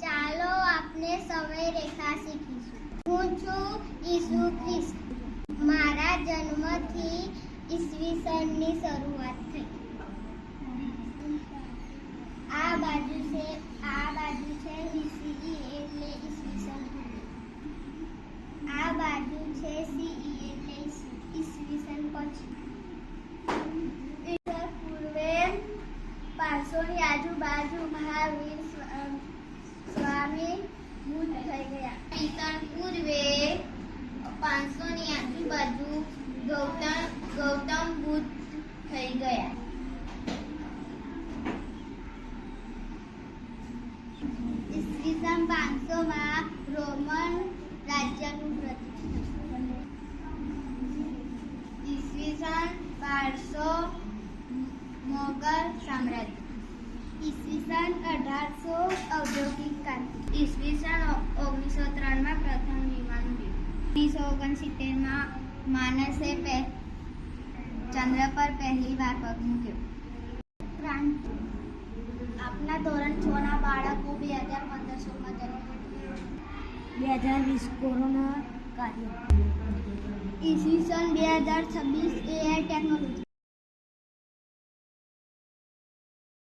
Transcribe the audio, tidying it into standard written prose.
ચાલો આપણે સમય રેખા શીખીશું. હું છું ઈસુ ખ્રિસ્ત. મારા જન્મથી ઈસવીસનની શરૂઆત થઈ. આ બાજુ છે BCE એટલે ઈસવીસન. આ બાજુ છે CE એટલે ઈસવીસન પછી. પૂર્વે 500 ની આજુબાજુ મહાવીર સ્વામી બુદ્ધ થઈ ગયા. ઈસન પૂર્વે 500 ની આજુબાજુ ગૌતમ બુદ્ધ થઈ ગયા. ઈસવીસન 500 માં રોમન રાજ્યનું પ્રતિષ્ઠાપન. ઈસવીસન 1200 મોગલ સામ્રાજ્ય. ઈસવીસન 1800 ઔદ્યોગિક ક્રાંતિ. ઈસવીસન 1903 માં પ્રથમ વિમાન ઉડ્યું. 1969 માં માનસે ચંદ્ર પર પહેલી વાર પગ મૂક્યો. ક્રાંતિ. આપના ધોરણ 6 ના બાળકો 2015 માં જન્મ. 2020 કોરોના કાર્ય. ઈસવીસન 2026 AI ટેકનોલોજી.